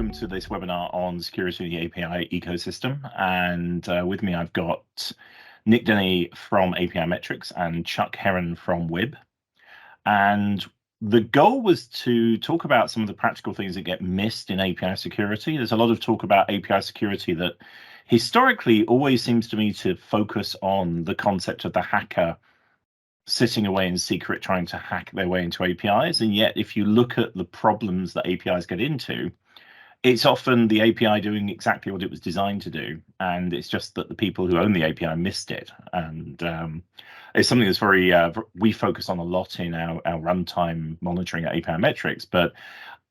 welcome to this webinar on security in the API ecosystem. And with me, I've got Nick Denny from APImetrics and Chuck Herrin from Web. And the goal was to talk about some of the practical things that get missed in API security. There's a lot of talk about API security that historically always seems to me to focus on the concept of the hacker sitting away in secret trying to hack their way into APIs. And yet, if you look at the problems that APIs get into, it's often the API doing exactly what it was designed to do. And it's just that the people who own the API missed it. And it's something that's very, we focus on a lot in our runtime monitoring at APImetrics. But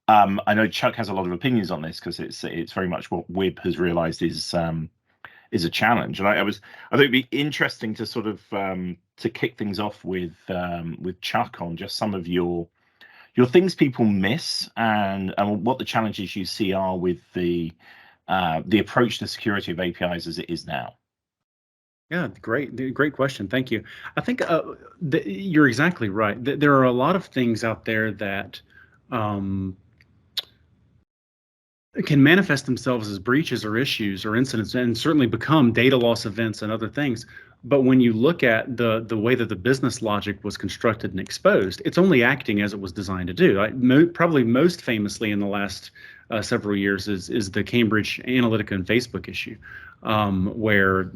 I know Chuck has a lot of opinions on this because it's very much what Web has realized is a challenge. And I think it'd be interesting to sort of to kick things off with Chuck on just some of your things people miss and what the challenges you see are with the approach to security of APIs as it is now. Yeah, great question. Thank you. I think you're exactly right. There are a lot of things out there that can manifest themselves as breaches or issues or incidents, and certainly become data loss events and other things. But when you look at the way that the business logic was constructed and exposed, it's only acting as it was designed to do. Probably most famously in the last several years is the Cambridge Analytica and Facebook issue, where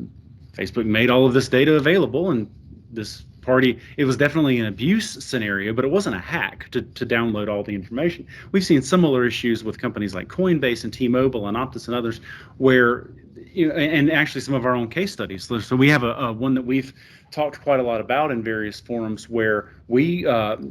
Facebook made all of this data available, and this party, it was definitely an abuse scenario, but it wasn't a hack to download all the information. We've seen similar issues with companies like Coinbase and T-Mobile and Optus and others, where, and actually some of our own case studies. So we have a one that we've talked quite a lot about in various forums where we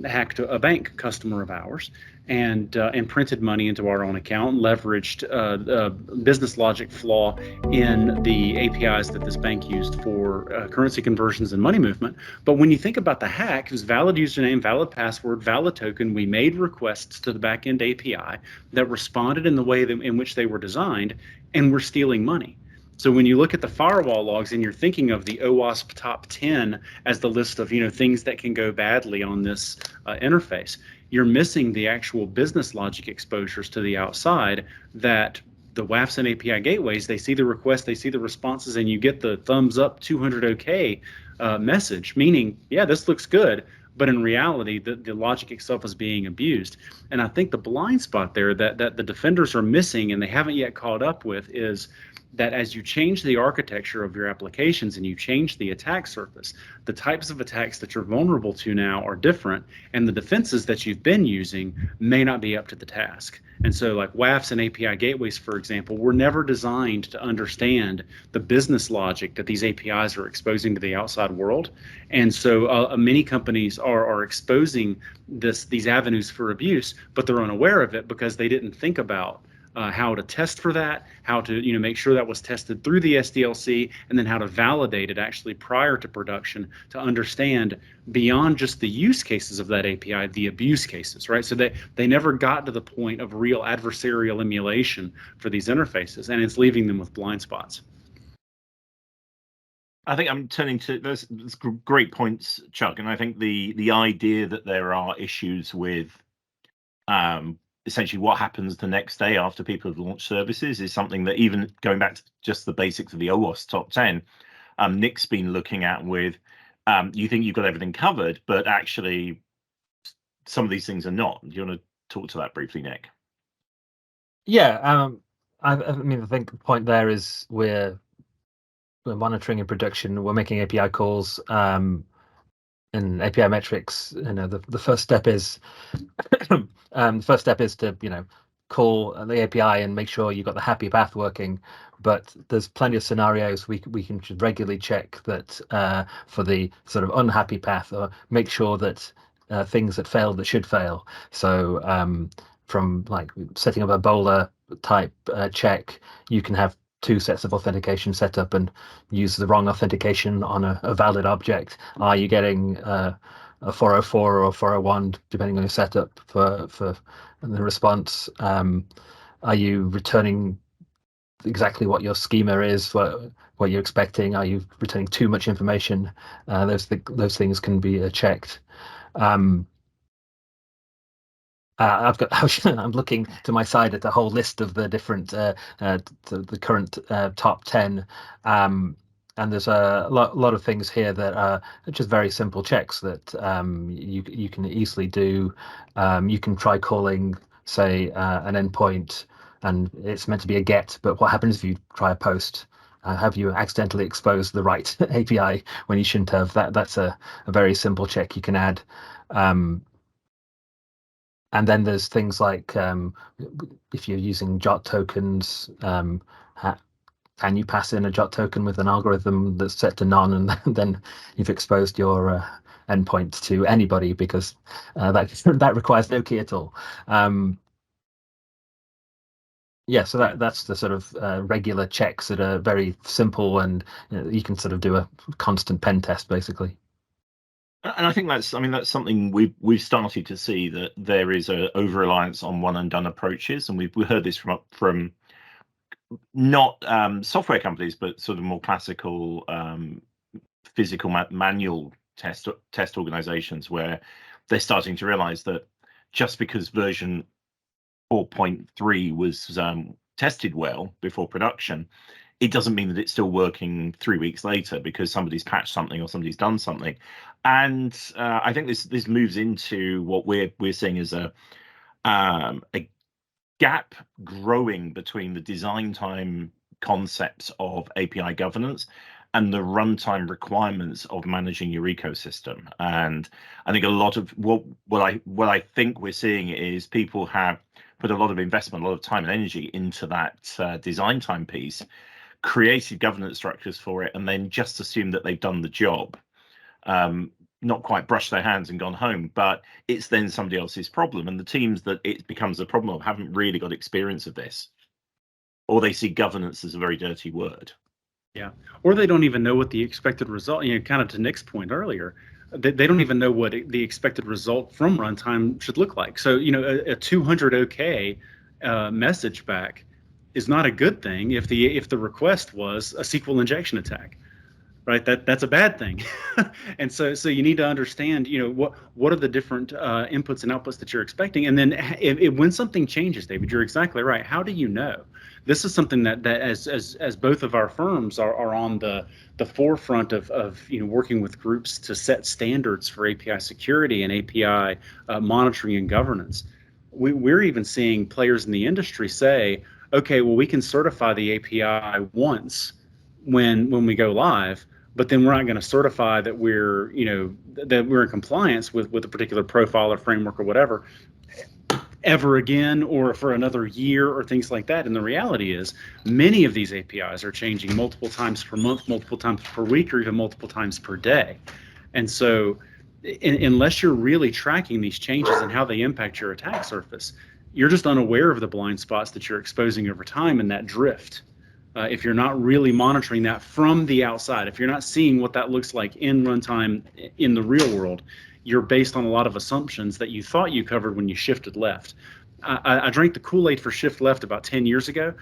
hacked a bank customer of ours and printed money into our own account, leveraged a business logic flaw in the APIs that this bank used for currency conversions and money movement. But when you think about the hack, it was valid username, valid password, valid token. We made requests to the backend API that responded in the way in which they were designed, and we're stealing money. So when you look at the firewall logs and you're thinking of the OWASP top 10 as the list of things that can go badly on this interface, you're missing the actual business logic exposures to the outside that the WAFs and API gateways, they see the request, they see the responses, and you get the thumbs up 200 OK message, meaning, yeah, this looks good. But in reality, the logic itself is being abused. And I think the blind spot there that the defenders are missing and they haven't yet caught up with is that as you change the architecture of your applications and you change the attack surface, the types of attacks that you're vulnerable to now are different, and the defenses that you've been using may not be up to the task. And so like WAFs and API gateways, for example, were never designed to understand the business logic that these APIs are exposing to the outside world. And so many companies are exposing these avenues for abuse, but they're unaware of it because they didn't think about how to test for that, how to make sure that was tested through the SDLC, and then how to validate it actually prior to production to understand beyond just the use cases of that API, the abuse cases, right? So they never got to the point of real adversarial emulation for these interfaces, and it's leaving them with blind spots. I think I'm turning to those great points, Chuck, and I think the idea that there are issues with essentially what happens the next day after people have launched services is something that, even going back to just the basics of the OWASP top 10, Nick's been looking at with, you think you've got everything covered, but actually some of these things are not. Do you want to talk to that briefly, Nick? Yeah, I mean, I think the point there is we're monitoring in production, we're making API calls, in APImetrics, the first step is to call the API and make sure you've got the happy path working. But there's plenty of scenarios we can regularly check that for the sort of unhappy path, or make sure that things that failed that should fail. So from like setting up a bowler type check, you can have two sets of authentication set up and use the wrong authentication on a valid object. Are you getting a 404 or 401 depending on your setup for the response? Are you returning exactly what your schema is, what you're expecting? Are you returning too much information? Those things can be checked. I'm looking to my side at a whole list of the different the current top 10, and there's a lot of things here that are just very simple checks that you can easily do. You can try calling, say, an endpoint, and it's meant to be a GET, but what happens if you try a POST? Have you accidentally exposed the right API when you shouldn't have? That's a very simple check you can add. And then there's things like if you're using JOT tokens, can you pass in a JOT token with an algorithm that's set to none, and then you've exposed your endpoint to anybody, because that requires no key at all. Yeah, so that's the sort of regular checks that are very simple, and you can sort of do a constant pen test, basically. And I think that's something we've started to see, that there is a over reliance on one and done approaches, and we heard this from not software companies, but sort of more classical physical manual test organizations, where they're starting to realize that just because version 4.3 was tested well before production, it doesn't mean that it's still working 3 weeks later because somebody's patched something or somebody's done something. And I think this moves into what we're seeing as a gap growing between the design time concepts of API governance and the runtime requirements of managing your ecosystem. And I think a lot of what I think we're seeing is people have put a lot of investment, a lot of time and energy into that design time piece, created governance structures for it, and then just assume that they've done the job. Not quite brushed their hands and gone home, but it's then somebody else's problem. And the teams that it becomes a problem of haven't really got experience of this, or they see governance as a very dirty word. Yeah, or they don't even know what the expected result, kind of to Nick's point earlier, they don't even know what the expected result from runtime should look like. So, a 200 OK message back is not a good thing if the request was a SQL injection attack. Right, that's a bad thing. And so you need to understand, what are the different inputs and outputs that you're expecting, and then when something changes, David, you're exactly right. How do you know? This is something that as both of our firms are on the forefront of working with groups to set standards for API security and API monitoring and governance. We're even seeing players in the industry say, okay, well, we can certify the API once when we go live, but then we're not going to certify that we're in compliance with a particular profile or framework or whatever ever again, or for another year, or things like that. And the reality is, many of these APIs are changing multiple times per month, multiple times per week, or even multiple times per day. And so unless you're really tracking these changes and how they impact your attack surface, you're just unaware of the blind spots that you're exposing over time and that drift. If you're not really monitoring that from the outside, if you're not seeing what that looks like in runtime in the real world, you're based on a lot of assumptions that you thought you covered when you shifted left. I drank the Kool-Aid for shift left about 10 years ago.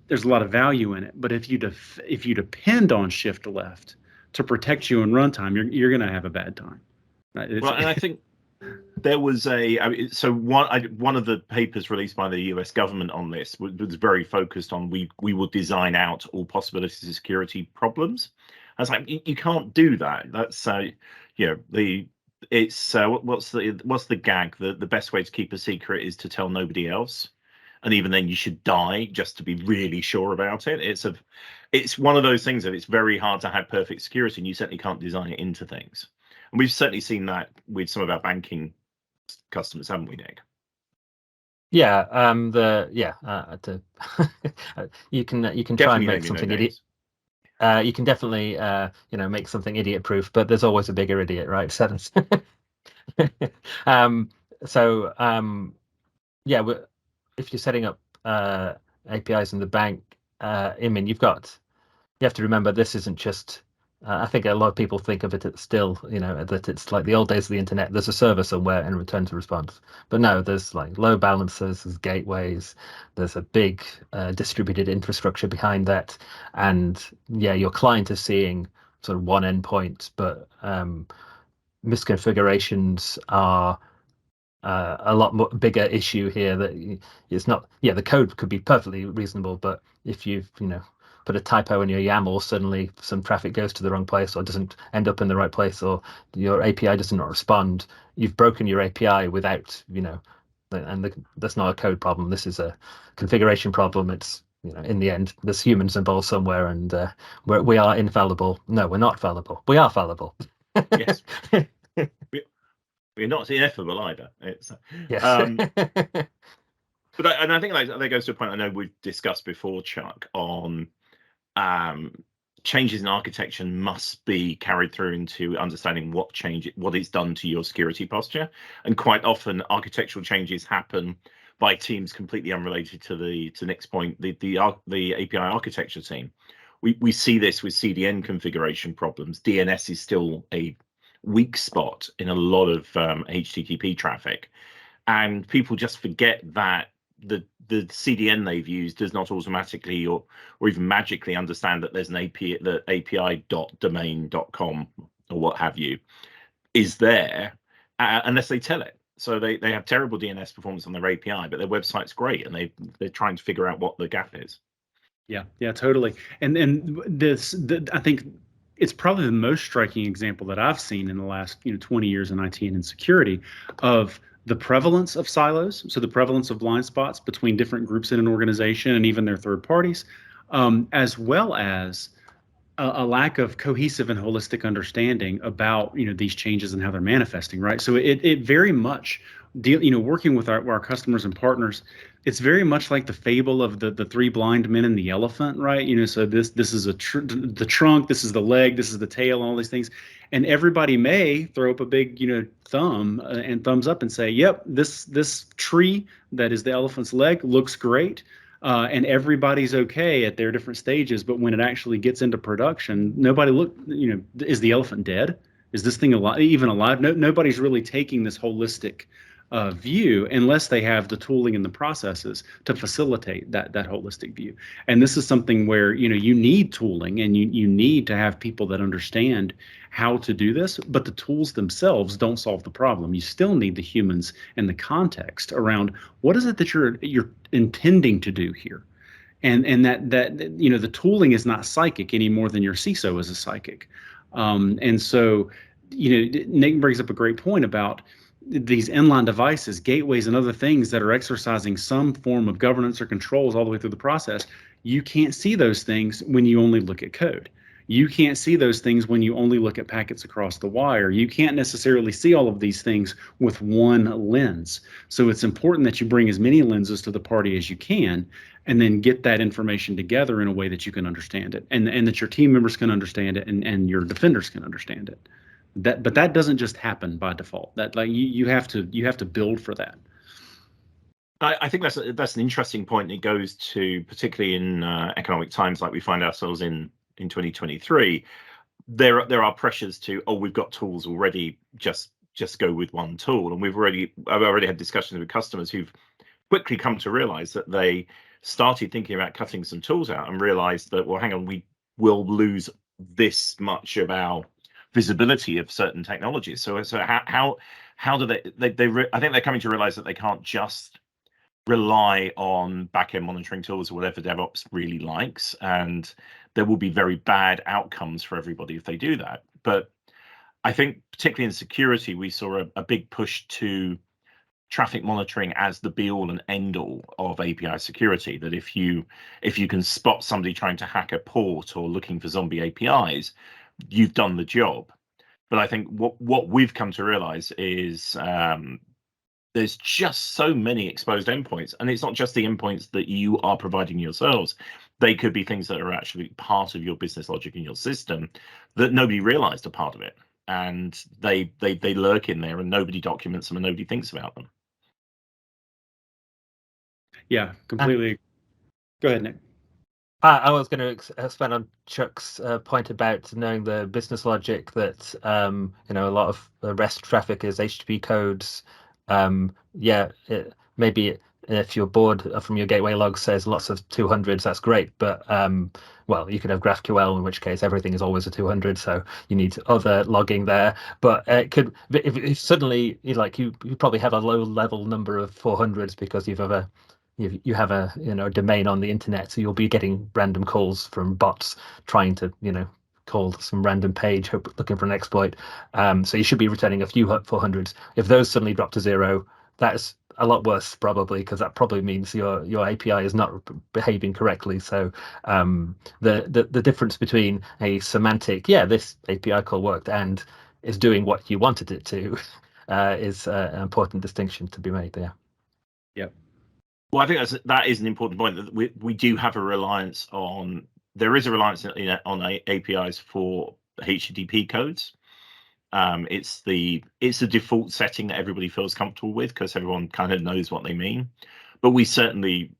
There's a lot of value in it, but if you depend on shift left to protect you in runtime, you're going to have a bad time. Well, and I think there was one of the papers released by the US government on this was very focused on we will design out all possibilities of security problems. I was like, you can't do that. That's what's the gag? The best way to keep a secret is to tell nobody else, and even then you should die just to be really sure about it. It's one of those things that it's very hard to have perfect security, and you certainly can't design it into things. And we've certainly seen that with some of our banking customers, haven't we, Nick? Yeah, you can Definitely try and make something idiot. You can definitely make something idiot proof, but there's always a bigger idiot, right? So if you're setting up APIs in the bank, you have to remember this isn't just. I think a lot of people think of it still, that it's like the old days of the internet. There's a server somewhere and returns a response. But no, there's like load balancers, there's gateways, there's a big distributed infrastructure behind that. And your client is seeing sort of one endpoint, but misconfigurations are a lot more bigger issue here. That it's not. Yeah, the code could be perfectly reasonable, but if you've put a typo in your YAML, suddenly some traffic goes to the wrong place or doesn't end up in the right place, or your API does not respond. You've broken your API without that's not a code problem. This is a configuration problem. It's in the end, there's humans involved somewhere, and we are infallible. No, we're not fallible. We are fallible. Yes. We're not ineffable either. It's yes. But I think that goes to a point I know we've discussed before, Chuck, on changes in architecture must be carried through into understanding what it's done to your security posture. And quite often architectural changes happen by teams completely unrelated to Nick's point, the API architecture team. We see this with CDN configuration problems. DNS is still a weak spot in a lot of HTTP traffic, and people just forget that the CDN they've used does not automatically or even magically understand that there's an API, the api.domain.com or what have you is there unless they tell it. So they have terrible DNS performance on their API, but their website's great, and they're trying to figure out what the gap is. Yeah, totally. And I think it's probably the most striking example that I've seen in the last 20 years in IT and in security of the prevalence of silos, so the prevalence of blind spots between different groups in an organization and even their third parties, as well as a lack of cohesive and holistic understanding about these changes and how they're manifesting, right? So it very much working with our customers and partners, it's very much like the fable of the three blind men and the elephant, right? So this is the trunk, this is the leg, this is the tail, and all these things, and everybody may throw up a big thumb and thumbs up and say, yep, this tree that is the elephant's leg looks great. And everybody's okay at their different stages, but when it actually gets into production, nobody is the elephant dead? Is this thing even alive? Nobody's really taking this holistic view unless they have the tooling and the processes to facilitate that holistic view. And this is something where you need tooling, and you need to have people that understand how to do this, but the tools themselves don't solve the problem. You still need the humans and the context around what is it that you're intending to do here. And that the tooling is not psychic any more than your CISO is a psychic. And so Nick brings up a great point about these inline devices, gateways, and other things that are exercising some form of governance or controls all the way through the process. You can't see those things when you only look at code. You can't see those things when you only look at packets across the wire. You can't necessarily see all of these things with one lens. So it's important that you bring as many lenses to the party as you can, and then get that information together in a way that you can understand it, and that your team members can understand it, and your defenders can understand it. But that doesn't just happen by default. That you have to build for that. I think that's an interesting point. It goes to, particularly in economic times like we find ourselves in 2023, there are pressures to, we've got tools already, just go with one tool. And I've already had discussions with customers who've quickly come to realize that they started thinking about cutting some tools out and realized that, well, hang on, we will lose this much of our visibility of certain technologies. So how do they I think they're coming to realize that they can't just rely on back-end monitoring tools or whatever DevOps really likes, and there will be very bad outcomes for everybody if they do that. But I think particularly in security, we saw a big push to traffic monitoring as the be-all and end-all of API security, that if you can spot somebody trying to hack a port or looking for zombie APIs, you've done the job. But I think what we've come to realize is there's just so many exposed endpoints, and it's not just the endpoints that you are providing yourselves. They could be things that are actually part of your business logic in your system that nobody realized are part of it, and they lurk in there, and nobody documents them, and nobody thinks about them. Yeah, completely. Go ahead, Nick. I was going to expand on Chuck's point about knowing the business logic, that a lot of REST traffic is HTTP codes. Maybe if your board from your gateway log says lots of 200s, that's great. But well, you could have GraphQL, in which case everything is always a 200, so you need other logging there. But it could, if suddenly you probably have a low level number of 400s because you have a domain on the internet, so you'll be getting random calls from bots trying to call some random page looking for an exploit. So you should be returning a few 400s. If those suddenly drop to 0, that's a lot worse probably, because that probably means your API is not behaving correctly. So the difference between a semantic, this API call worked, and is doing what you wanted it to, is an important distinction to be made there. Yep. Well, I think that is an important point, that we do have a reliance on. There is a reliance on APIs for HTTP codes. It's the default setting that everybody feels comfortable with, because everyone kind of knows what they mean. But we certainly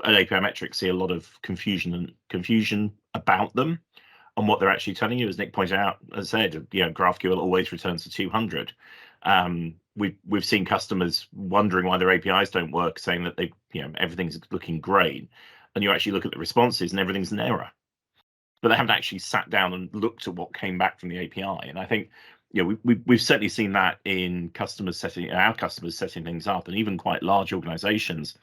at APImetrics see a lot of confusion about them and what they're actually telling you. As Nick pointed out, as I said, GraphQL always returns to 200. We've seen customers wondering why their APIs don't work, saying that everything's looking great, and you actually look at the responses and everything's an error. But they haven't actually sat down and looked at what came back from the API. And I think we've certainly seen that in our customers setting things up, and even quite large organizations.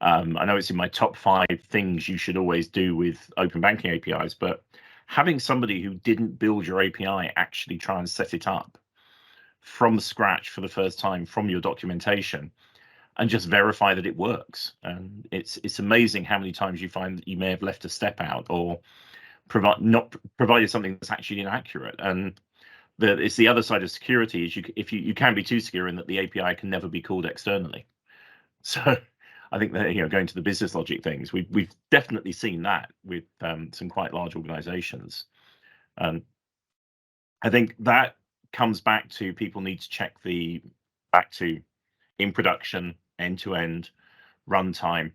I know it's in my top 5 things you should always do with open banking APIs, but having somebody who didn't build your API actually try and set it up from scratch for the first time from your documentation and just verify that it works. And it's amazing how many times you find that you may have left a step out, or provided something that's actually inaccurate. And it's the other side of security, is you can be too secure in that the API can never be called externally. So I think that going to the business logic things, we've definitely seen that with some quite large organizations. I think that comes back to people need to check back to in production, end-to-end, runtime.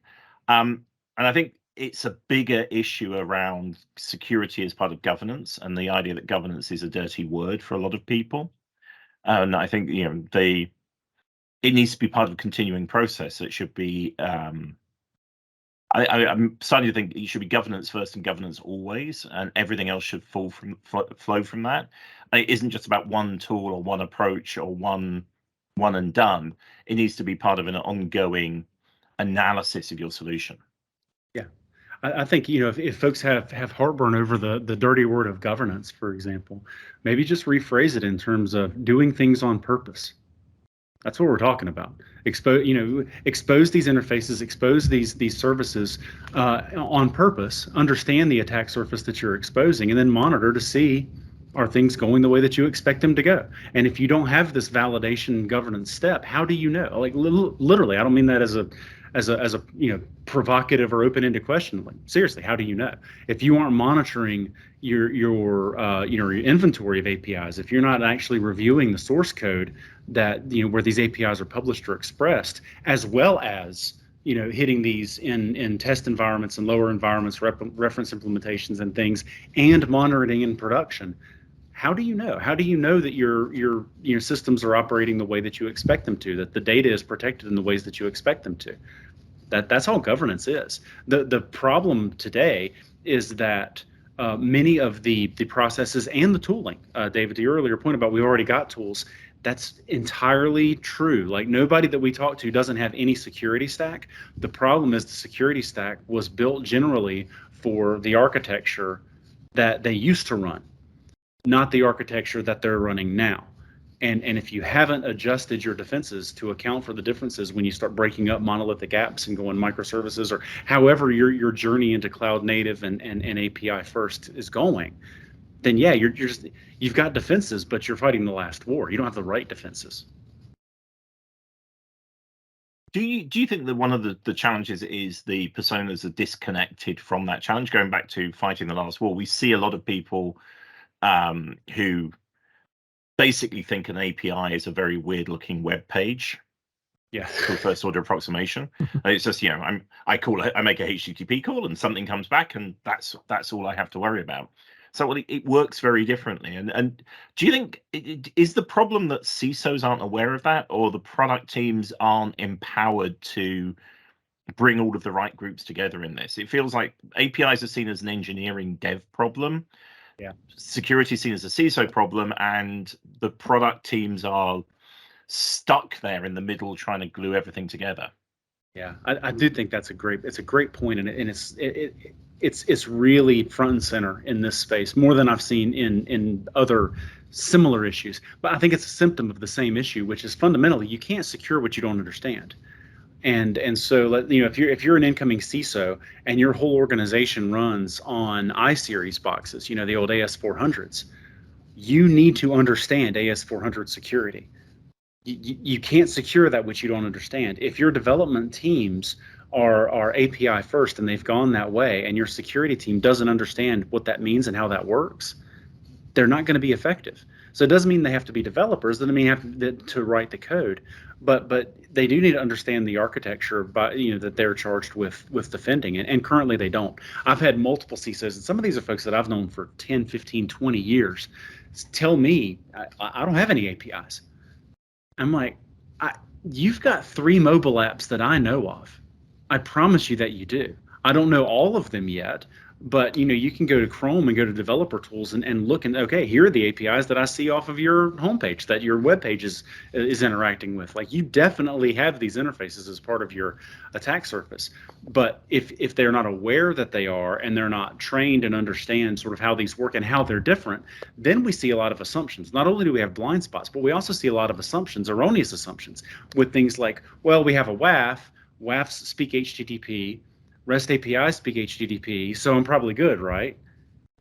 And I think it's a bigger issue around security as part of governance, and the idea that governance is a dirty word for a lot of people. And I think it needs to be part of a continuing process. It should be. I'm starting to think it should be governance first and governance always, and everything else should flow from that. And it isn't just about one tool or one approach or one and done. It needs to be part of an ongoing analysis of your solution. Yeah. I think, if folks have heartburn over the dirty word of governance, for example, maybe just rephrase it in terms of doing things on purpose. That's what we're talking about. Expose these interfaces, expose these services on purpose, understand the attack surface that you're exposing, and then monitor to see, are things going the way that you expect them to go? And if you don't have this validation governance step, how do you know? Like literally, I don't mean that as a provocative or open-ended question. Like, seriously, how do you know? If you aren't monitoring your inventory of APIs, if you're not actually reviewing the source code that where these APIs are published or expressed, as well as hitting these in test environments and lower environments, reference implementations and things, and monitoring in production, how do you know? How do you know that your systems are operating the way that you expect them to, that the data is protected in the ways that you expect them to? That's all governance is. The problem today is that many of the processes and the tooling, David, to your earlier point about we've already got tools, that's entirely true. Like, nobody that we talk to doesn't have any security stack. The problem is the security stack was built generally for the architecture that they used to run, not the architecture that they're running now. And if you haven't adjusted your defenses to account for the differences when you start breaking up monolithic apps and going microservices, or however your journey into cloud native and API first is going, then you've got defenses, but you're fighting the last war. You don't have the right defenses. Do you think that one of the challenges is the personas are disconnected from that challenge? Going back to fighting the last war, we see a lot of people who basically think an API is a very weird looking web page. Yeah. For first order approximation. And it's just, I make a HTTP call and something comes back, and that's all I have to worry about. So it works very differently. And do you think is the problem that CISOs aren't aware of that, or the product teams aren't empowered to bring all of the right groups together in this. It feels like APIs are seen as an engineering dev problem. Yeah. Security is seen as a CISO problem, and the product teams are stuck there in the middle trying to glue everything together. Yeah, I do think it's a great point, and it's really front and center in this space more than I've seen in other similar issues. But I think it's a symptom of the same issue, which is fundamentally you can't secure what you don't understand. And so if you're an incoming CISO and your whole organization runs on iSeries boxes, the old AS400s, you need to understand AS400 security. You can't secure that which you don't understand. If your development teams are API first and they've gone that way, and your security team doesn't understand what that means and how that works, they're not going to be effective. So it doesn't mean they have to be developers. It doesn't mean they have to write the code, but they do need to understand the architecture that they're charged with defending, and currently they don't. I've had multiple CISOs, and some of these are folks that I've known for 10, 15, 20 years, tell me I don't have any APIs. I'm like, you've got 3 mobile apps that I know of. I promise you that you do. I don't know all of them yet, but you can go to Chrome and go to developer tools and look, and okay, here are the APIs that I see off of your homepage that your web page is interacting with. Like, you definitely have these interfaces as part of your attack surface. But if they're not aware that they are, and they're not trained and understand sort of how these work and how they're different, then we see a lot of assumptions. Not only do we have blind spots, but we also see a lot of assumptions, erroneous assumptions, with things like, well, we have a WAF, WAFs speak HTTP, REST APIs speak HTTP, so I'm probably good, right?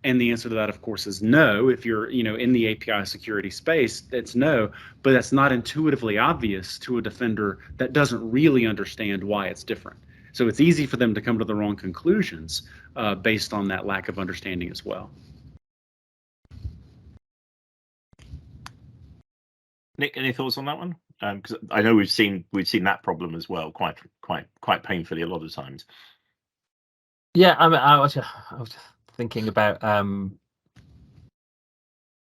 And the answer to that, of course, is no. If you're, in the API security space, it's no. But that's not intuitively obvious to a defender that doesn't really understand why it's different. So it's easy for them to come to the wrong conclusions based on that lack of understanding as well. Nick, any thoughts on that one? Because I know we've seen that problem as well, quite painfully a lot of times. Yeah, I was thinking about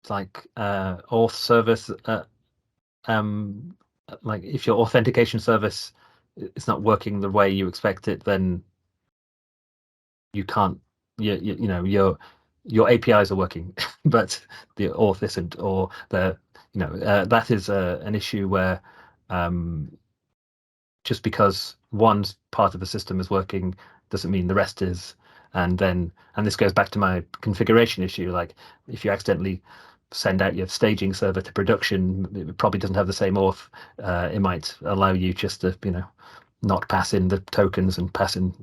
auth service. Like, if your authentication service is not working the way you expect it, then you can't. Your APIs are working, but the auth isn't, or that is an issue where just because one part of the system is working doesn't mean the rest is. And this goes back to my configuration issue. Like, if you accidentally send out your staging server to production, it probably doesn't have the same auth. It might allow you just to not pass in the tokens and pass in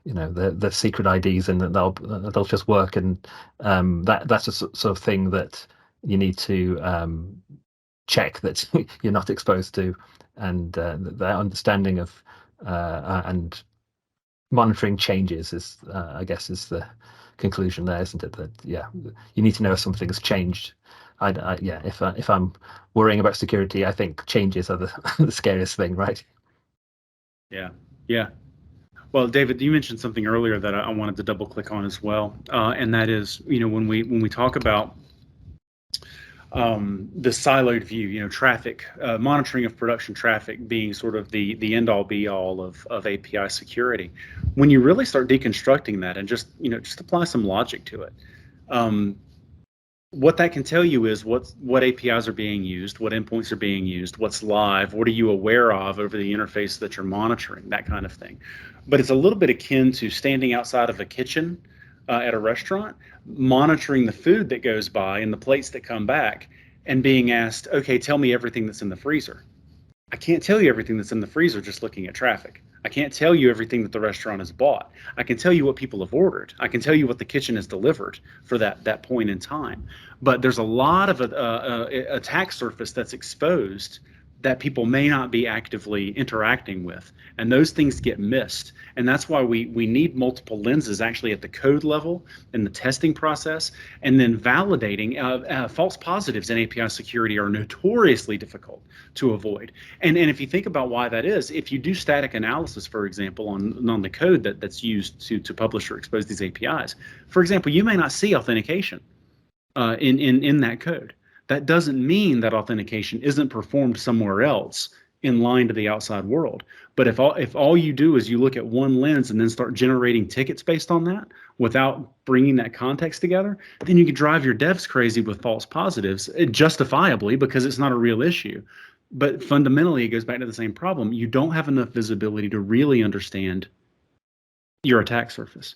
the secret IDs, and they'll just work. And that's a sort of thing that you need to check that you're not exposed to, and the understanding of and monitoring changes is, I guess, is the conclusion there, isn't it? That you need to know if something's changed. If I'm worrying about security, I think changes are the scariest thing, right? Yeah. Well, David, you mentioned something earlier that I wanted to double click on as well, and that is, when we talk about the siloed view, traffic, monitoring of production traffic being sort of the end all be all of API security. When you really start deconstructing that and just apply some logic to it, what that can tell you is what APIs are being used, what endpoints are being used, what's live, what are you aware of over the interface that you're monitoring, that kind of thing. But it's a little bit akin to standing outside of a kitchen at a restaurant, monitoring the food that goes by and the plates that come back, and being asked, okay, tell me everything that's in the freezer. I can't tell you everything that's in the freezer just looking at traffic. I can't tell you everything that the restaurant has bought. I can tell you what people have ordered. I can tell you what the kitchen has delivered for that point in time. But there's a lot of attack surface that's exposed that people may not be actively interacting with, and those things get missed. And that's why we need multiple lenses actually at the code level in the testing process, and then validating. False positives in API security are notoriously difficult to avoid. And if you think about why that is, if you do static analysis, for example, on the code that's used to publish or expose these APIs, for example, you may not see authentication in that code. That doesn't mean that authentication isn't performed somewhere else in line to the outside world. But if all you do is you look at one lens and then start generating tickets based on that without bringing that context together, then you can drive your devs crazy with false positives, justifiably, because it's not a real issue. But fundamentally, it goes back to the same problem. You don't have enough visibility to really understand your attack surface.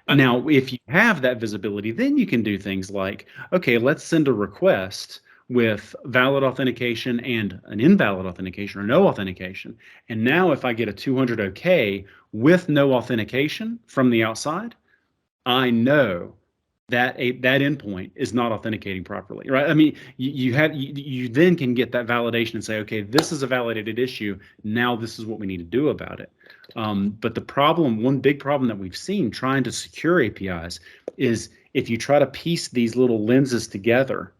Now, if you have that visibility, then you can do things like, okay, let's send a request with valid authentication and an invalid authentication or no authentication. And now if I get a 200 OK with no authentication from the outside, I know that that endpoint is not authenticating properly, right? I mean, you then can get that validation and say, okay, this is a validated issue. Now this is what we need to do about it. But the problem, one big problem that we've seen trying to secure APIs is if you try to piece these little lenses together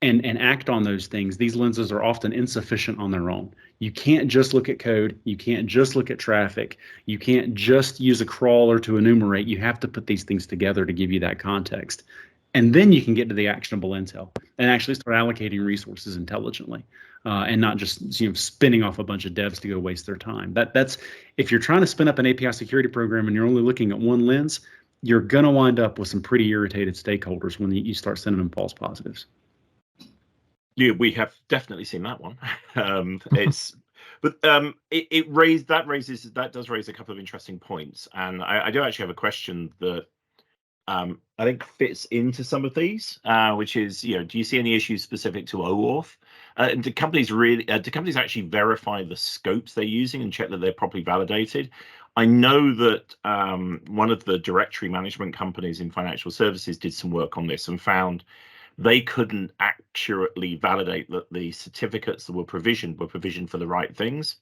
and act on those things, these lenses are often insufficient on their own. You can't just look at code. You can't just look at traffic. You can't just use a crawler to enumerate. You have to put these things together to give you that context. And then you can get to the actionable intel and actually start allocating resources intelligently, and not just spinning off a bunch of devs to go waste their time. That's if you're trying to spin up an API security program and you're only looking at one lens, you're going to wind up with some pretty irritated stakeholders when you start sending them false positives. Yeah, we have definitely seen that one. But that does raise a couple of interesting points, and I do actually have a question that I think fits into some of these, which is, do you see any issues specific to OAuth? Do companies actually verify the scopes they're using and check that they're properly validated? I know that one of the directory management companies in financial services did some work on this and found they couldn't accurately validate that the certificates that were provisioned for the right things,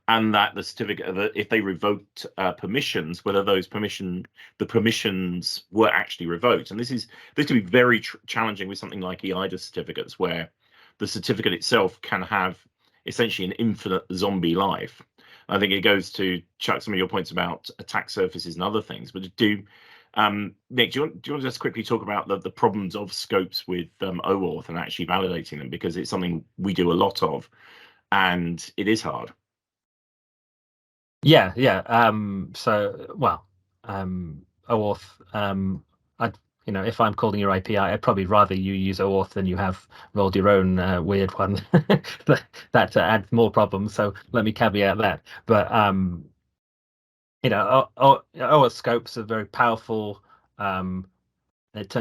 and that the certificate, that if they revoked permissions, whether the permissions were actually revoked. And this can be very challenging with something like eIDAS certificates, where the certificate itself can have essentially an infinite zombie life. I think it goes to, Chuck, some of your points about attack surfaces and other things, but Nick, do you want to just quickly talk about the problems of scopes with OAuth and actually validating them, because it's something we do a lot of, and it is hard. Yeah. OAuth. If I'm calling your API, I'd probably rather you use OAuth than you have rolled your own weird one. that adds more problems. So let me caveat that. But OAuth scopes are very powerful. It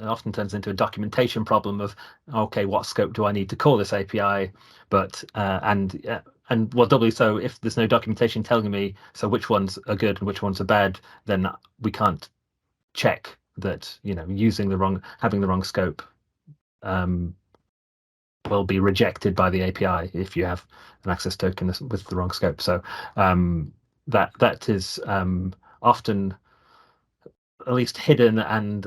often turns into a documentation problem of, okay, what scope do I need to call this API? But doubly so, if there's no documentation telling me so which ones are good and which ones are bad, then we can't check that having the wrong scope will be rejected by the API if you have an access token with the wrong scope. So that is often at least hidden and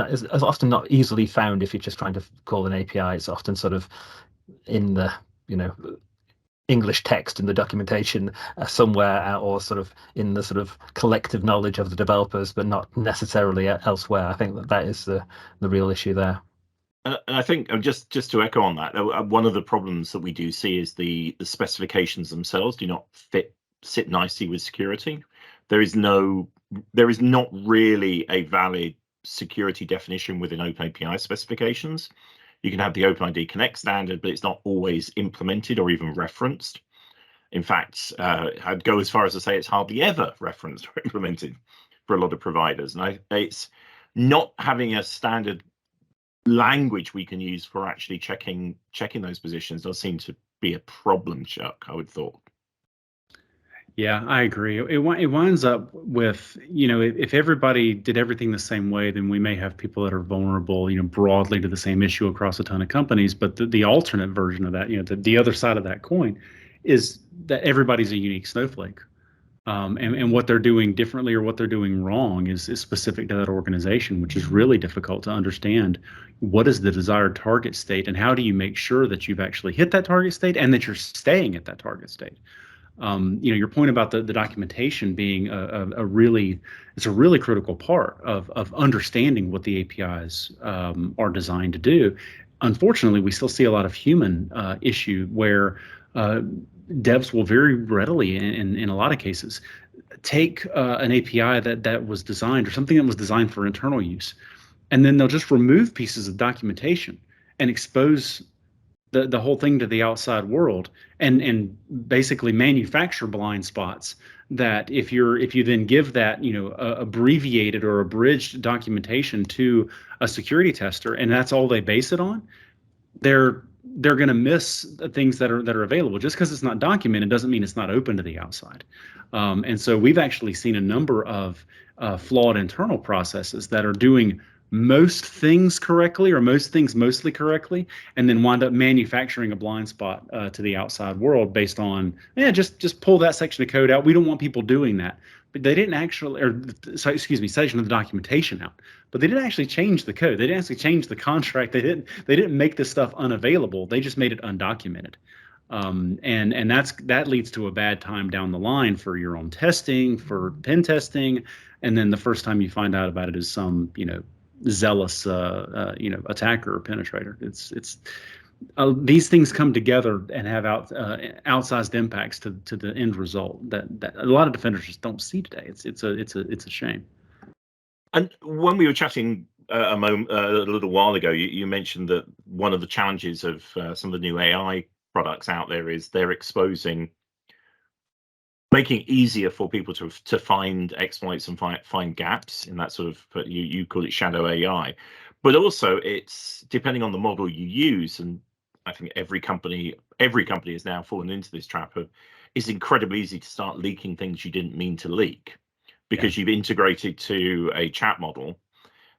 is often not easily found if you're just trying to call an API. It's often sort of in the English text in the documentation somewhere, or sort of in the sort of collective knowledge of the developers, but not necessarily elsewhere. I think that is the real issue there. And I think, just to echo on that, one of the problems that we do see is the specifications themselves do not sit nicely with security. There is not really a valid security definition within OpenAPI specifications. You can have the OpenID Connect standard, but it's not always implemented or even referenced. In fact, I'd go as far as to say it's hardly ever referenced or implemented for a lot of providers. And it's not having a standard language we can use for actually checking those positions does seem to be a problem, Chuck, I would thought. Yeah, I agree. It winds up with, if everybody did everything the same way, then we may have people that are vulnerable, broadly to the same issue across a ton of companies. But the alternate version of that, the other side of that coin, is that everybody's a unique snowflake. And what they're doing differently or what they're doing wrong is specific to that organization, which is really difficult to understand. What is the desired target state, and how do you make sure that you've actually hit that target state and that you're staying at that target state? Your point about the documentation being a really critical part of understanding what the APIs are designed to do. unfortunately, we still see a lot of human issue where devs will very readily, in a lot of cases, take an API that was designed, or something that was designed for internal use, and then they'll just remove pieces of documentation and expose the whole thing to the outside world, and basically manufacture blind spots that if you then give that, abbreviated or abridged documentation to a security tester, and that's all they base it on, they're going to miss the things that are available. Just because it's not documented doesn't mean it's not open to the outside. And so we've actually seen a number of flawed internal processes that are doing most things correctly, or most things mostly correctly, and then wind up manufacturing a blind spot to the outside world based on, just pull that section of code out. We don't want people doing that. But they didn't actually, section of the documentation out. But they didn't actually change the code. They didn't actually change the contract. They didn't make this stuff unavailable. They just made it undocumented. And that leads to a bad time down the line for your own testing, for pen testing, and then the first time you find out about it is some zealous attacker or penetrator. It's these things come together and have outsized impacts to the end result that a lot of defenders just don't see today. It's a shame. And when we were chatting a little while ago, you mentioned that one of the challenges of some of the new AI products out there is they're making it easier for people to find exploits and find gaps in that sort of, you call it shadow AI, but also it's depending on the model you use. And I think every company has now fallen into this trap of, it's incredibly easy to start leaking things you didn't mean to leak, because you've integrated to a chat model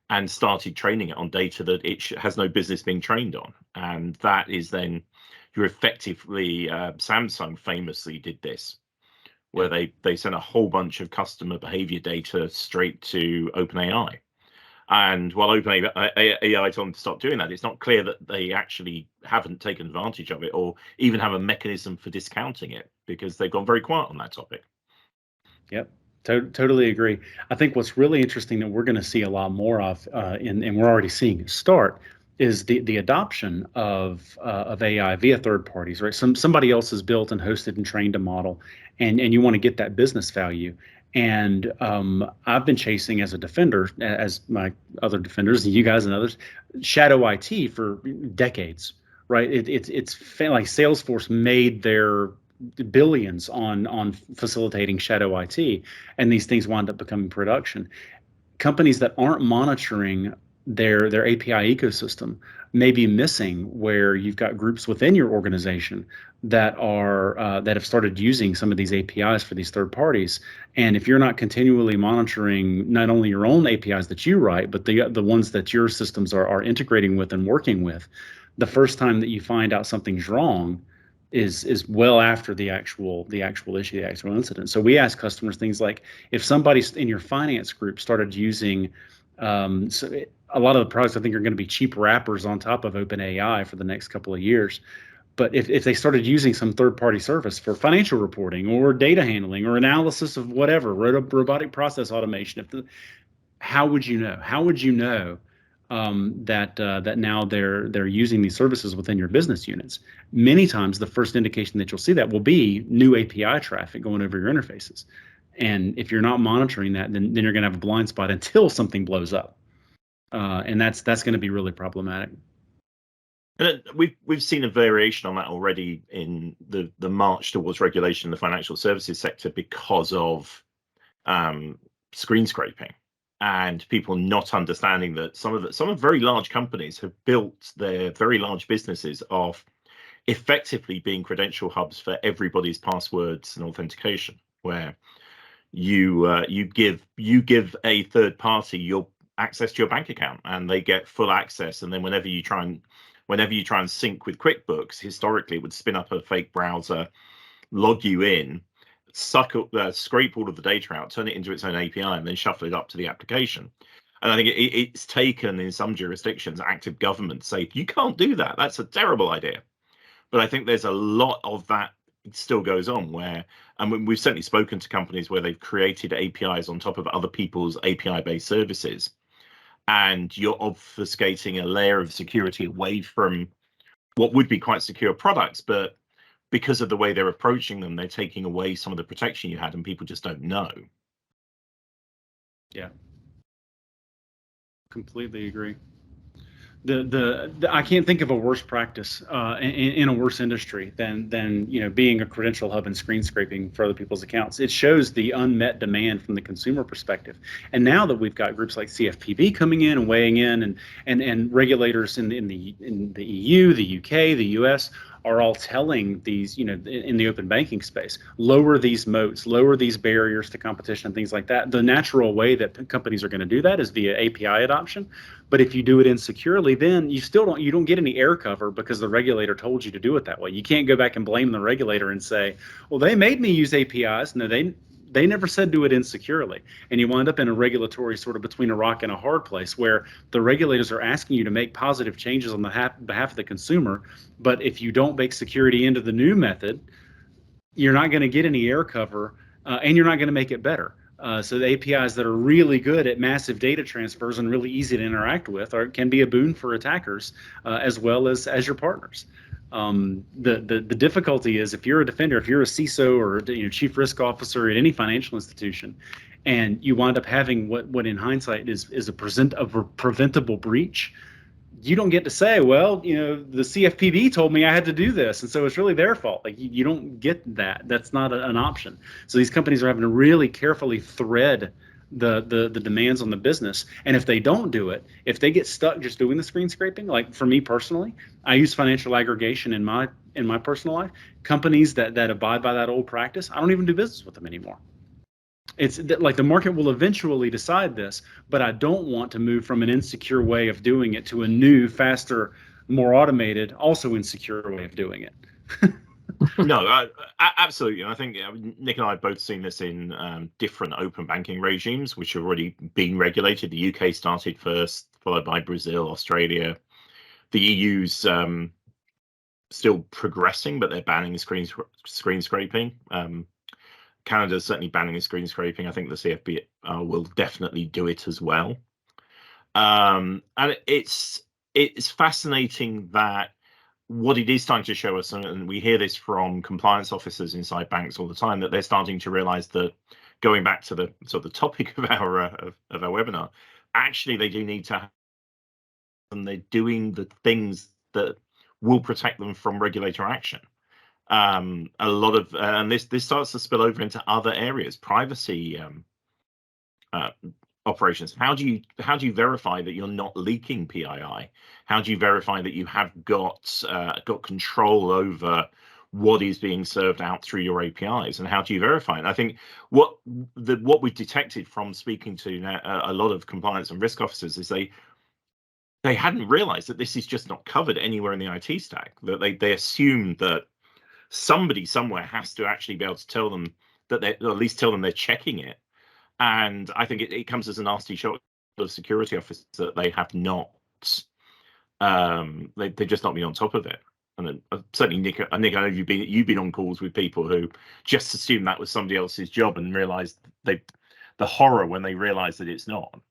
and started training it on data that it has no business being trained on. And that is then, you're effectively, Samsung famously did this, where they sent a whole bunch of customer behavior data straight to OpenAI. And while OpenAI told them to stop doing that, it's not clear that they actually haven't taken advantage of it, or even have a mechanism for discounting it, because they've gone very quiet on that topic. Yep. Totally agree. I think what's really interesting that we're going to see a lot more of, and we're already seeing it start, is the adoption of AI via third parties, right? Somebody else has built and hosted and trained a model, and you want to get that business value. And I've been chasing, as a defender, as my other defenders, you guys and others, shadow IT for decades, right? It's like Salesforce made their billions on facilitating shadow IT, and these things wind up becoming production. Companies that aren't monitoring their API ecosystem may be missing where you've got groups within your organization that have started using some of these APIs for these third parties. And if you're not continually monitoring not only your own APIs that you write, but the ones that your systems are integrating with and working with, the first time that you find out something's wrong is well after the actual issue, the actual incident. So we ask customers things like, if somebody in your finance group started using, a lot of the products I think are going to be cheap wrappers on top of OpenAI for the next couple of years. But if they started using some third-party service for financial reporting or data handling or analysis of whatever, robotic process automation, how would you know? How would you know that now they're using these services within your business units? Many times, the first indication that you'll see that will be new API traffic going over your interfaces. And if you're not monitoring that, then you're going to have a blind spot until something blows up. And that's going to be really problematic. And we've seen a variation on that already in the march towards regulation in the financial services sector, because of screen scraping and people not understanding that some very large companies have built their very large businesses off effectively being credential hubs for everybody's passwords and authentication, where you give a third party your access to your bank account, and they get full access. And then whenever you try and sync with QuickBooks, historically it would spin up a fake browser, log you in, scrape all of the data out, turn it into its own API, and then shuffle it up to the application. And I think it's taken, in some jurisdictions, active government to say, you can't do that. That's a terrible idea. But I think there's a lot of that still goes on, and we've certainly spoken to companies where they've created APIs on top of other people's API-based services. and you're obfuscating a layer of security away from what would be quite secure products, but because of the way they're approaching them, they're taking away some of the protection you had, and people just don't know. Yeah, completely agree. I can't think of a worse practice in a worse industry than being a credential hub and screen scraping for other people's accounts. It shows the unmet demand from the consumer perspective. And now that we've got groups like CFPB coming in and weighing in, and regulators in the EU, the UK, the US are all telling these, in the open banking space, lower these moats, lower these barriers to competition and things like that. The natural way that companies are going to do that is via API adoption. But if you do it insecurely, then you don't get any air cover because the regulator told you to do it that way. You can't go back and blame the regulator and say, well, they made me use APIs. No, they never said do it insecurely. And you wind up in a regulatory sort of between a rock and a hard place where the regulators are asking you to make positive changes on the behalf of the consumer. But if you don't bake security into the new method, you're not going to get any air cover, and you're not going to make it better. So the APIs that are really good at massive data transfers and really easy to interact with can be a boon for attackers, as well as your partners. The difficulty is if you're a defender, if you're a CISO or chief risk officer at any financial institution, and you wind up having what in hindsight is a preventable breach, you don't get to say, well, the CFPB told me I had to do this, and so it's really their fault. Like you don't get that. That's not an option. So these companies are having to really carefully thread the demands on the business. And if they don't do it, if they get stuck just doing the screen scraping, like for me personally, I use financial aggregation in my personal life. Companies that abide by that old practice, I don't even do business with them anymore. It's like the market will eventually decide this, but I don't want to move from an insecure way of doing it to a new, faster, more automated, also insecure way of doing it. No, absolutely. And I think Nick and I have both seen this in different open banking regimes, which have already been regulated. The UK started first, followed by Brazil, Australia. The EU's still progressing, but they're banning screen scraping. Canada's certainly banning screen scraping. I think the CFP will definitely do it as well. And it's fascinating that what it is starting to show us, and we hear this from compliance officers inside banks all the time, that they're starting to realize that, going back to the sort of the topic of our webinar, actually they do need to, and they're doing the things that will protect them from regulator action. A lot of and this starts to spill over into other areas, privacy operations. How do you verify that you're not leaking PII? How do you verify that you have got control over what is being served out through your APIs, and how do you verify it? And I think what we've detected from speaking to a lot of compliance and risk officers is they hadn't realized that this is just not covered anywhere in the IT stack. That they assume that somebody somewhere has to actually be able to tell them that or at least tell them they're checking it. And I think it comes as a nasty shock to the security officers that they have not, they've just not been on top of it. And then, certainly, Nick, I know you've been on calls with people who just assumed that was somebody else's job and realized the horror when they realized that it's not.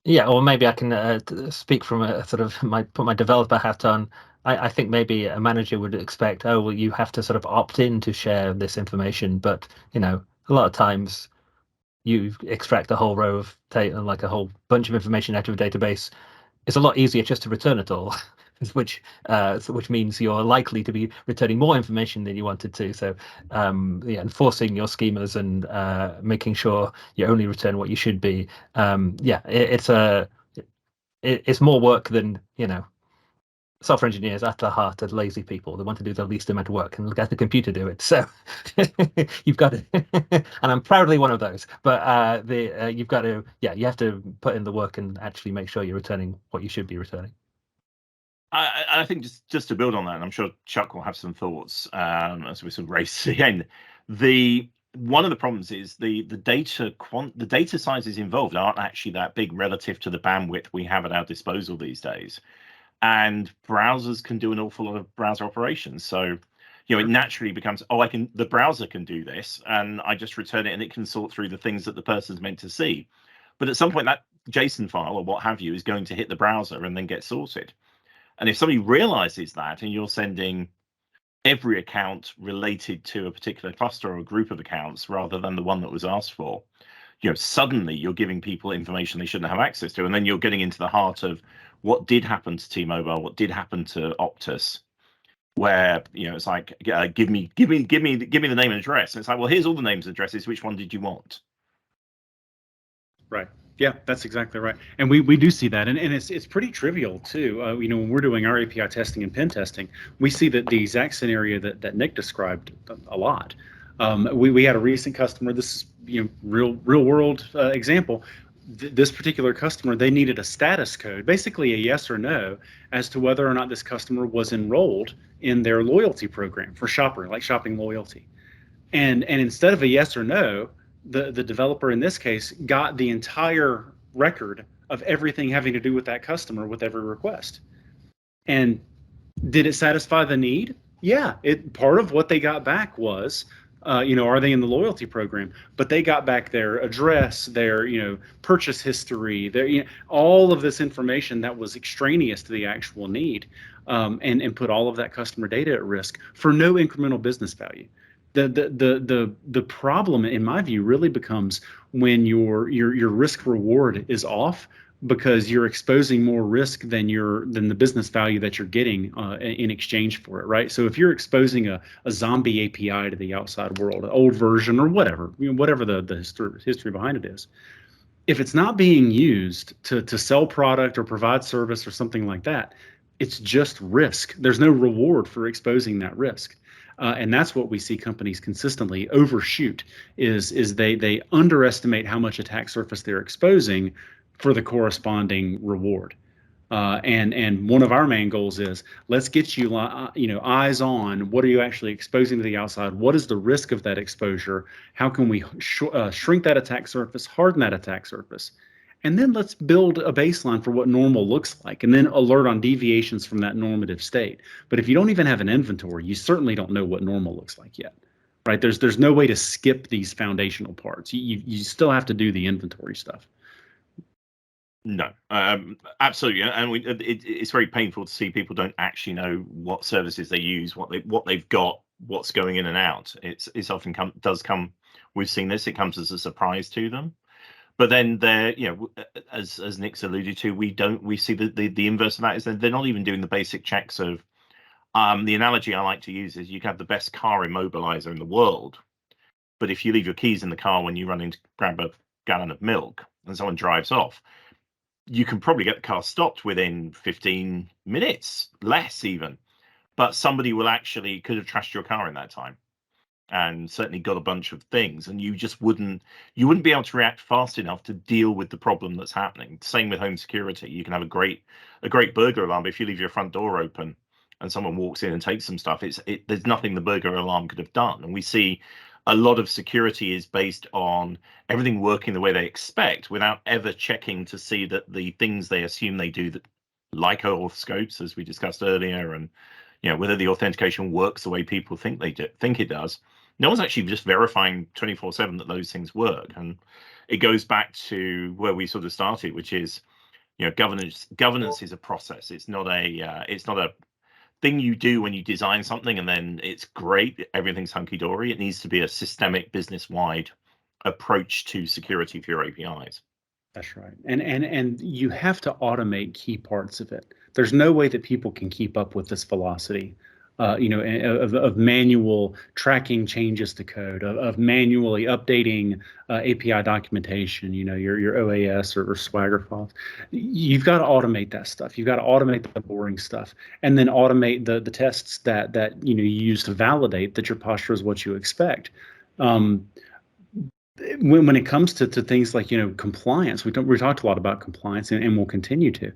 Yeah, or maybe I can speak from a sort of put my developer hat on. I think maybe a manager would expect, oh, well, you have to sort of opt in to share this information, but a lot of times you extract a whole row of data, like a whole bunch of information out of a database. It's a lot easier just to return it all, which means you're likely to be returning more information than you wanted to. So, enforcing your schemas and making sure you only return what you should be. It's more work than software engineers at their heart are lazy people. They want to do the least amount of work and let the computer do it. So you've got to, and I'm proudly one of those. But you've got to, you have to put in the work and actually make sure you're returning what you should be returning. I think just to build on that, and I'm sure Chuck will have some thoughts as we sort of race to the end. One of the problems is the data sizes involved aren't actually that big relative to the bandwidth we have at our disposal these days. And browsers can do an awful lot of browser operations. So, it naturally becomes, the browser can do this, and I just return it, and it can sort through the things that the person's meant to see. But at some point, JSON file or what have you is going to hit the browser and then get sorted. And if somebody realizes that, and you're sending every account related to a particular cluster or a group of accounts rather than the one that was asked for, suddenly you're giving people information they shouldn't have access to, and then you're getting into the heart of what did happen to T-Mobile, what did happen to Optus, where it's like, give me the name and address, and it's like, well, here's all the names and addresses. Which one did you want? Right. Yeah, that's exactly right. And we do see that, and it's pretty trivial too. When we're doing our API testing and pen testing, we see that the exact scenario that Nick described a lot. We had a recent customer. This is real world example. This particular customer, they needed a status code, basically a yes or no, as to whether or not this customer was enrolled in their loyalty program for shopper, like shopping loyalty. And instead of a yes or no, the developer in this case got the entire record of everything having to do with that customer with every request. And did it satisfy the need? Yeah, part of what they got back was, are they in the loyalty program? But they got back their address, their purchase history, their all of this information that was extraneous to the actual need, and put all of that customer data at risk for no incremental business value. The problem, in my view, really becomes when your risk reward is off, because you're exposing more risk than the business value that you're getting in exchange for it, right? So if you're exposing a zombie API to the outside world, an old version or whatever, whatever the history behind it is, if it's not being used to sell product or provide service or something like that, it's just risk. There's no reward for exposing that risk. And that's what we see companies consistently overshoot, is they underestimate how much attack surface they're exposing for the corresponding reward. And one of our main goals is, let's get you eyes on what are you actually exposing to the outside? What is the risk of that exposure? How can we shrink that attack surface, harden that attack surface? And then let's build a baseline for what normal looks like, and then alert on deviations from that normative state. But if you don't even have an inventory, you certainly don't know what normal looks like yet, right? There's no way to skip these foundational parts. You still have to do the inventory stuff. No, absolutely, and it's very painful to see people don't actually know what services they use, what they've got, what's going in and out. It's often does come. We've seen this. It comes as a surprise to them. But then as Nick's alluded to, we see the inverse of that is that they're not even doing the basic checks of, the analogy I like to use is you can have the best car immobilizer in the world, but if you leave your keys in the car when you run in to grab a gallon of milk and someone drives off, you can probably get the car stopped within 15 minutes, less even, but somebody could have trashed your car in that time, and certainly got a bunch of things, and you wouldn't be able to react fast enough to deal with the problem that's happening. Same with home security. You can have a great burglar alarm, but if you leave your front door open and someone walks in and takes some stuff, there's nothing the burglar alarm could have done. And we see a lot of security is based on everything working the way they expect without ever checking to see that the things they assume they do, that like auth scopes, as we discussed earlier, and whether the authentication works the way people think it does. No one's actually just verifying 24/7 that those things work. And it goes back to where we sort of started, which is, governance is a process. It's not a thing you do when you design something and then it's great, everything's hunky-dory. It needs to be a systemic, business-wide approach to security for your APIs. That's right. And you have to automate key parts of it. There's no way that people can keep up with this velocity, of manual tracking changes to code, of manually updating API documentation, your OAS or Swagger files. You've got to automate that stuff. You've got to automate the boring stuff, and then automate the tests that you use to validate that your posture is what you expect. When it comes to things like compliance, we talked a lot about compliance, and we'll continue to.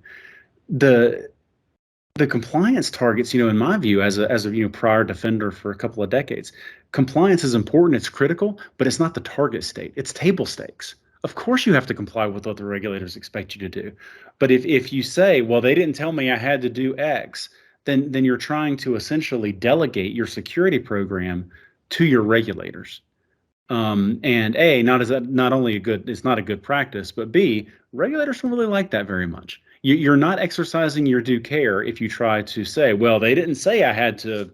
The compliance targets, in my view, as a prior defender for a couple of decades, compliance is important, it's critical, but it's not the target state. It's table stakes. Of course you have to comply with what the regulators expect you to do. But if you say, well, they didn't tell me I had to do X, then you're trying to essentially delegate your security program to your regulators. And A, not only it's not a good practice, but B, regulators don't really like that very much. You're not exercising your due care if you try to say, well, they didn't say I had to,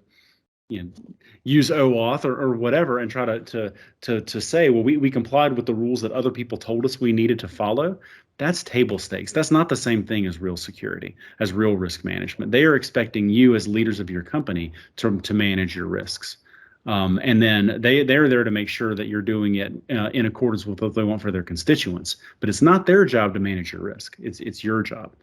use OAuth or whatever, and try to say, well, we complied with the rules that other people told us we needed to follow. That's table stakes. That's not the same thing as real security, as real risk management. They are expecting you as leaders of your company to manage your risks. And then they're there to make sure that you're doing it in accordance with what they want for their constituents. But it's not their job to manage your risk. It's your job.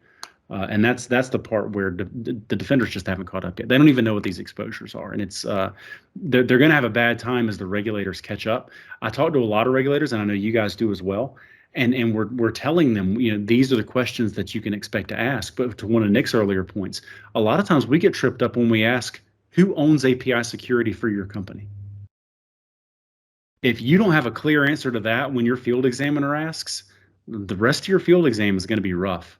And that's the part where the defenders just haven't caught up yet. They don't even know what these exposures are, and it's they're going to have a bad time as the regulators catch up. I talk to a lot of regulators, and I know you guys do as well. And we're telling them, these are the questions that you can expect to ask. But to one of Nick's earlier points, a lot of times we get tripped up when we ask, who owns API security for your company? If you don't have a clear answer to that when your field examiner asks, the rest of your field exam is going to be rough.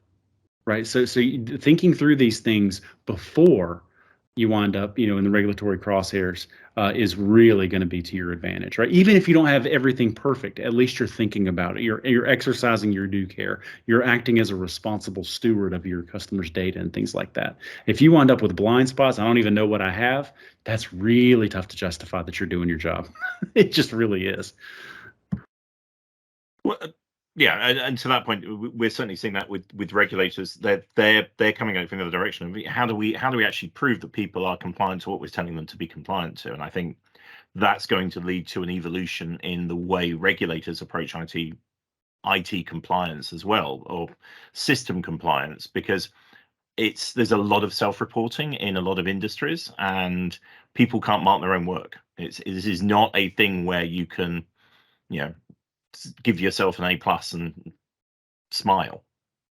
Right. So thinking through these things before you wind up, in the regulatory crosshairs is really going to be to your advantage. Right. Even if you don't have everything perfect, at least you're thinking about it. You're exercising your due care. You're acting as a responsible steward of your customers' data and things like that. If you wind up with blind spots, I don't even know what I have. That's really tough to justify that you're doing your job. It just really is. Well, yeah, and to that point, we're certainly seeing that with regulators. They're coming out from the other direction of how do we actually prove that people are compliant to what we're telling them to be compliant to? And I think that's going to lead to an evolution in the way regulators approach IT compliance as well, or system compliance, because there's a lot of self-reporting in a lot of industries, and people can't mark their own work. This is not a thing where you can, give yourself an A+ and smile.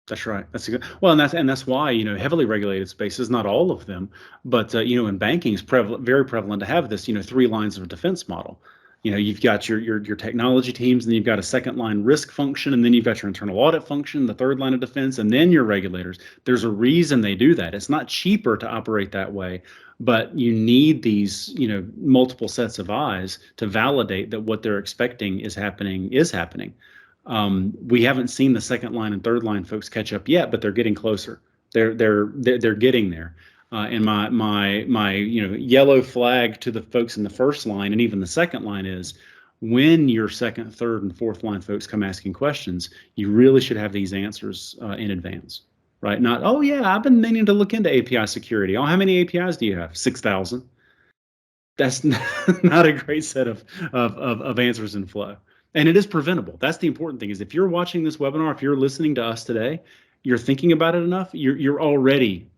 That's right. That's a good. Well, and that's why heavily regulated spaces, not all of them, but in banking is very prevalent to have this 3 lines of defense model. You've got your technology teams, and then you've got a second line risk function, and then you've got your internal audit function, the third line of defense, and then your regulators. There's a reason they do that. It's not cheaper to operate that way, but you need these multiple sets of eyes to validate that what they're expecting is happening. We haven't seen the second line and third line folks catch up yet, but they're getting closer. They're getting there. And my yellow flag to the folks in the first line and even the second line is, when your second, third, and fourth line folks come asking questions, you really should have these answers in advance, right? Not, oh yeah, I've been meaning to look into API security. Oh, how many APIs do you have? 6,000. That's not a great set of answers in flow. And it is preventable. That's the important thing, is if you're watching this webinar, if you're listening to us today, you're thinking about it enough, you're already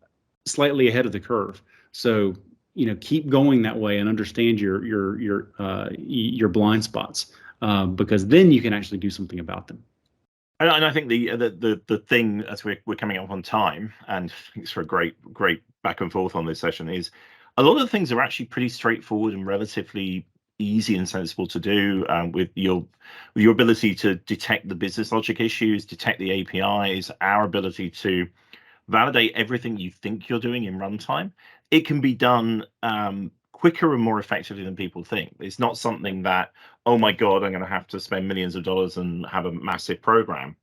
slightly ahead of the curve. So, keep going that way and understand your blind spots, because then you can actually do something about them. And I think the thing, as we're coming up on time, and thanks for a great back and forth on this session, is a lot of the things are actually pretty straightforward and relatively easy and sensible to do, with your ability to detect the business logic issues, detect the APIs, our ability to validate everything you think you're doing in runtime. It can be done quicker and more effectively than people think. It's not something that, oh my God, I'm going to have to spend millions of dollars and have a massive program.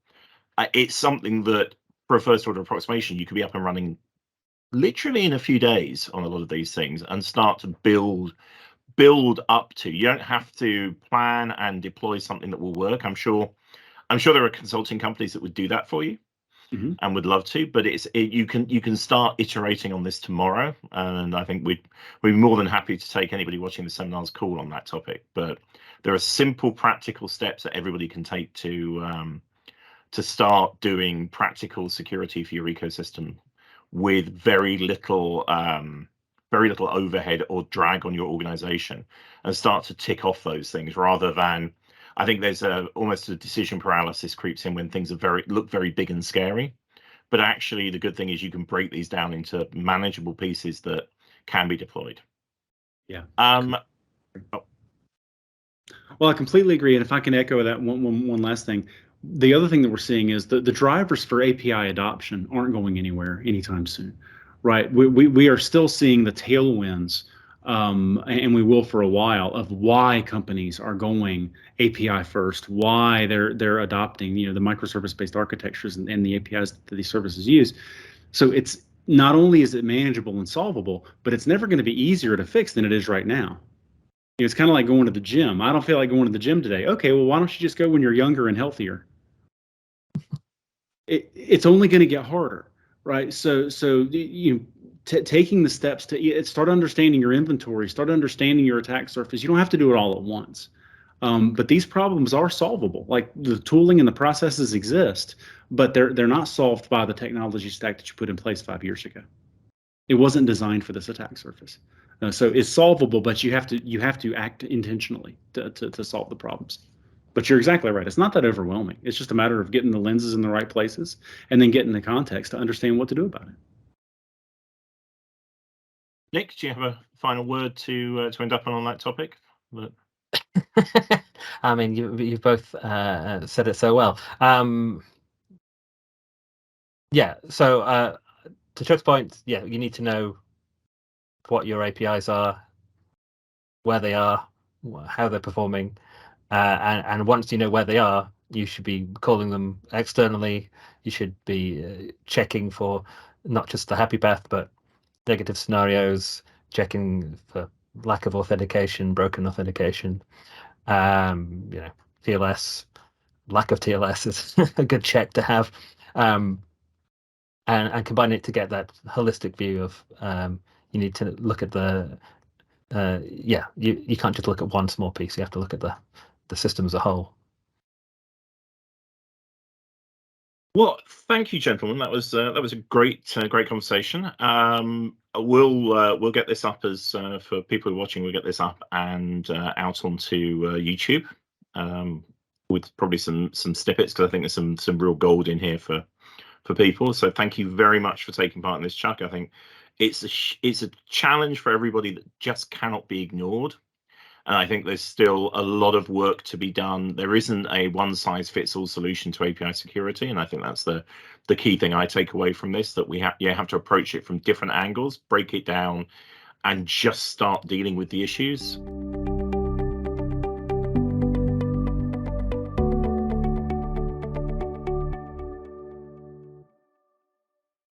It's something that, for a first order approximation, you could be up and running literally in a few days on a lot of these things and start to build up to. You don't have to plan and deploy something that will work. I'm sure there are consulting companies that would do that for you. Mm-hmm. And would love to, but you can start iterating on this tomorrow, and I think we'd be more than happy to take anybody watching the seminar's call on that topic. But there are simple, practical steps that everybody can take to start doing practical security for your ecosystem with very little overhead or drag on your organization, and start to tick off those things, rather than, I think there's almost a decision paralysis creeps in when things look very big and scary. But actually, the good thing is you can break these down into manageable pieces that can be deployed. Yeah. Well, I completely agree. And if I can echo that one last thing, the other thing that we're seeing is the drivers for API adoption aren't going anywhere anytime soon, right? We are still seeing the tailwinds and we will for a while, of why companies are going API first, why they're adopting the microservice-based architectures and the APIs that these services use. So it's not only is it manageable and solvable, but it's never going to be easier to fix than it is right now. It's kind of like going to the gym. I don't feel like going to the gym today. Okay, well, why don't you just go when you're younger and healthier? It's only going to get harder, right? So taking the steps to start understanding your inventory, start understanding your attack surface. You don't have to do it all at once, but these problems are solvable. Like, the tooling and the processes exist, but they're not solved by the technology stack that you put in place 5 years ago. It wasn't designed for this attack surface. So it's solvable, but you have to act intentionally to solve the problems. But you're exactly right. It's not that overwhelming. It's just a matter of getting the lenses in the right places and then getting the context to understand what to do about it. Nick, do you have a final word to end up on that topic? I mean, you've both said it so well. Yeah. So to Chuck's point, yeah, you need to know what your APIs are, where they are, how they're performing, and once you know where they are, you should be calling them externally. You should be checking for not just the happy path, but negative scenarios, checking for lack of authentication, broken authentication. TLS, lack of TLS is a good check to have, and combine it to get that holistic view of you need to look at the you can't just look at one small piece. You have to look at the system as a whole. Well, thank you, gentlemen. That was a great conversation. We'll get this up as for people who are watching. We'll get this up and out onto YouTube with probably some snippets, because I think there's some real gold in here for people. So thank you very much for taking part in this, Chuck. I think it's a challenge for everybody that just cannot be ignored. And I think there's still a lot of work to be done. There isn't a one-size-fits-all solution to API security, and I think that's the key thing I take away from this, that we have to approach it from different angles, break it down, and just start dealing with the issues.